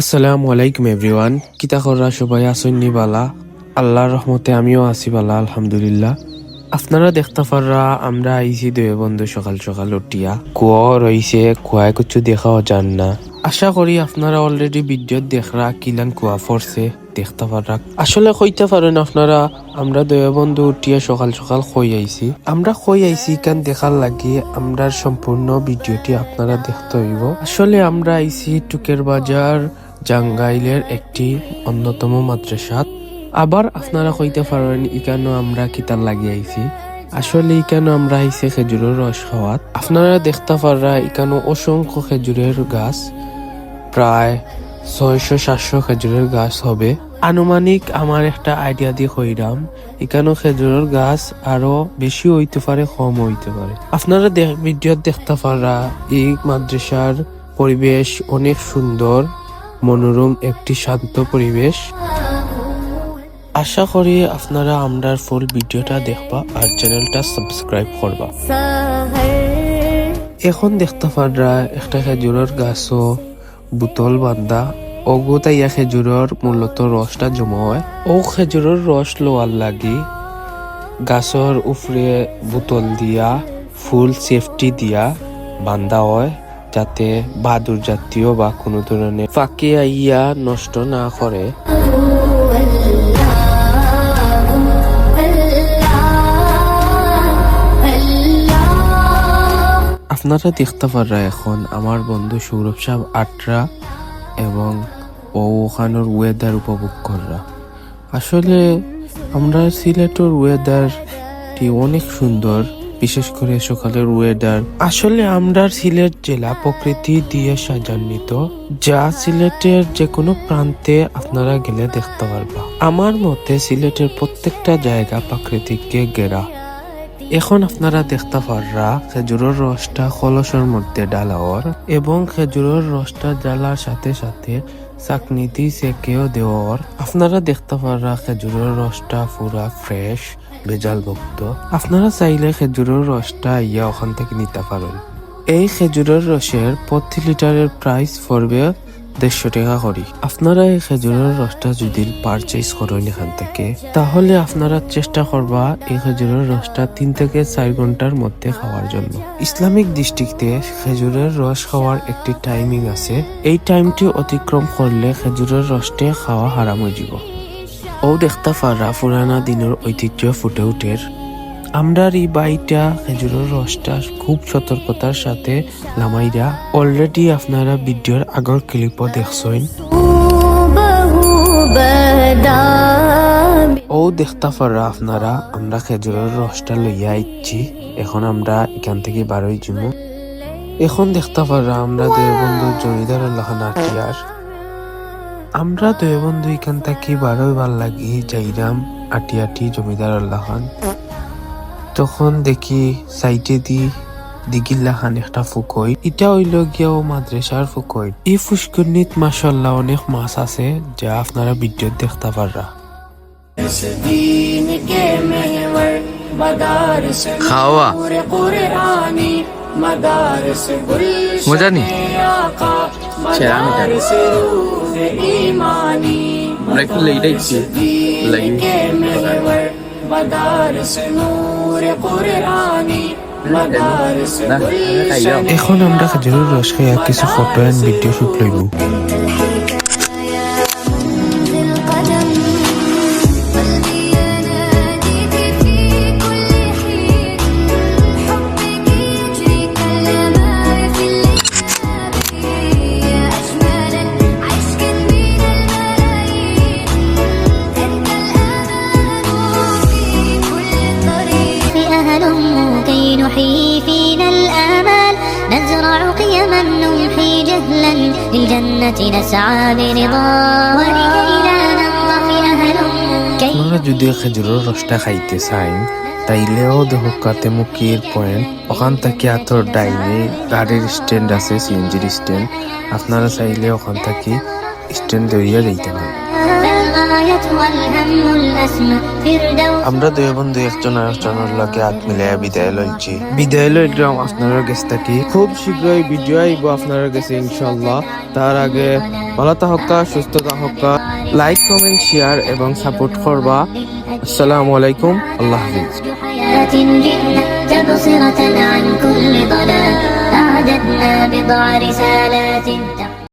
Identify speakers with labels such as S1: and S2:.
S1: আসসালামু আলাইকুম এভরিওয়ান, কিতা কররা সবাই আসন্নি বালা? আল্লাহর রহমতে আমিও আছি বালা আলহামদুলিল্লাহ। আপনারা দেখতে পাররা আমরা আইছি দুই বন্ধু সকাল সকাল উঠিয়া, কুয়া রইছে, কুয়ায় কিছু দেখাও যান না। আশা করি আপনারা অলরেডি ভিডিও দেখরা কিলান কুয়া ফরছে দেখতে পারা। আসলে কইতে পারেন আপনারা, আমরা দুই বন্ধু উঠিয়া সকাল সকাল কই আইছি কান দেখার লাগি আমরা সম্পূর্ণ ভিডিওটি আপনারা দেখতে হইব। আসলে আমরা আইছি টুকের বাজার জাঙ্গাইলের একটি অন্যতম মাদ্রাসাত। আবার আপনারা কইতে পারেন ইকানো আমরা কিতার লাগি আইছি। আসলে ইকানো আমরা আইছি খেজুরের রস খাওয়াত। আপনারা দেখতে পাররা ইকানো অসংখ্য খেজুরের গাছ, প্রায় 600-700 খেজুরের গাছ হবে আনুমানিক। আমার একটা আইডিয়া দিয়ে কইরাম, এখানে খেজুরের গাছ আরো বেশি হইতে পারে, কম হইতে পারে। আপনারা ভিডিও দেখতে পারা এই মাদ্রাসার পরিবেশ অনেক সুন্দর, মনোরম একটি শান্ত পরিবেশ। আশা করি আপনারা আমরার ফুল ভিডিওটা দেখবা আর চ্যানেলটা সাবস্ক্রাইব করবা। এখন দেখতে পাররা একটা খেজুরের গাছও বোতল বান্ধা। অগুতাইয়া খেজুরের মূলত রসটা জমা হয়। ও খেজুরের রস লোয়ার লাগি গাছের উপরে বোতল দিয়া ফুল সেফটি দিয়া বান্ধা হয়, যাতে বাদুর জাতীয় বা কোনো ধরনের ফাঁকি আইয়া নষ্ট না করে। আপনারা দেখতে পাররা এখন আমার বন্ধু সৌরভ সাহেব আটরা এবং ওখানের ওয়েদার উপভোগ কররা। আসলে আমরা সিলেটের ওয়েদারটি অনেক সুন্দর, বিশেষ করে সকালের ওয়েদার। আসলে আমরা সিলেট জেলা প্রকৃতি দিয়ে সাজান্বিত, যা সিলেটের যে কোনো প্রান্তে আপনারা গেলে দেখতে পারবা। আমার মতে সিলেটের প্রত্যেকটা জায়গা প্রাকৃতিককে ঘেরা। এখন আপনারা দেখতে পাররা খেজুরের রসটা কলসের মধ্যে ডালাওয়ার এবং খেজুরের রসটা জ্বালার সাথে সাথে চাকনিটি সেকেও দেওয়ার। আপনারা দেখতে পাররা খেজুরের রসটা পুরা ফ্রেশ, ভেজাল মুক্ত। আপনারা চাইলে খেজুরের রসটা ইয়া ওখান থেকে নিতে পারেন। এই খেজুরের রসের প্রতি লিটারের প্রাইস পড়বে 150 টাকা করি। আপনারা এই খেজুরের রসটা যদি পারচেজ করেন এখান থেকে, তাহলে আপনারা চেষ্টা করবা এই খেজুরের রসটা 3 থেকে 4 ঘন্টার মধ্যে খাওয়ার জন্য। ইসলামিক দৃষ্টিতে খেজুরের রস খাওয়ার একটি টাইমিং আছে, এই টাইমটি অতিক্রম করলে খেজুরের রসটা খাওয়া হারাম হয়ে যাব। ও দেখতে পারা পুরানা দিনের ঐতিহ্য ফুটে উঠের। আমরা এই বাইটা খেজুরের রসটা খুব সতর্কতার সাথে লামাইরা অলরেডি আপনারা ভিডিওর আগর ক্লিপও দেখছেন। ও দেখতে পারা আপনারা আমরা খেজুরের রসটা লইয়া আইছি। এখন আমরা এখান থেকে বারোই যাবো। এখন দেখতে পারা আমরা দুই বন্ধু জমিদার আটিয়ার। আমরা দুই বন্ধু এখান থেকে বারোই ভাল লাগি যাইরাম আটি জমিদার খান। তখন দেখি সাইটে দিগিল্লা খান একটা ফুকই, এটা হইল গিয়াও মাদ্রাসার ফুকই। এই ফুসকুনিত মাশাআল্লাহ অনেক মাছ আছে, যা আপনারা ভিডিও দেখতে পাররা।
S2: খাওয়া মজা নি
S1: এখন আমরা খেজুরের রস খাইয়া কিছু ফটো এন্ড ভিডিও শুট লইব।
S3: نحيي فينا الآمال نزرع قيما نمحي جهلا للجنة نسعى برضا ولكي لا ننطفئ أهل
S1: আপনারা যদি খেজুরের রসটা খাইতে চান, তাইলেও দেহকাতে মুখির পয়েন্ট ওখান থেকে আতর ডাইনে গাড়ির স্ট্যান্ড আছে, সিএনজির স্ট্যান্ড। আপনারা চাইলে ওখান থেকে স্ট্যান্ড ধরিয়া যাইতে পারেন।
S3: الغاية والهم الأسمى فردوس
S1: আমরা দুই বন্ধু একজন আরেকজনের লগে হাত মিলাইয়া বিদায় লইছি। বিদায় লইলাম আপনারা কাছ থেকে। খুব শীঘ্রই ভিডিও আইব আপনারা কাছে ইনশাআল্লাহ। তার আগে ভালো থাকা, সুস্থ থাকা, লাইক কমেন্ট শেয়ার এবং সাপোর্ট করবা। আসসালামু আলাইকুম, আল্লাহ হাফিজ।
S3: حياة جئنا تبصرة عن كل ضلال أعددنا بضع رسالات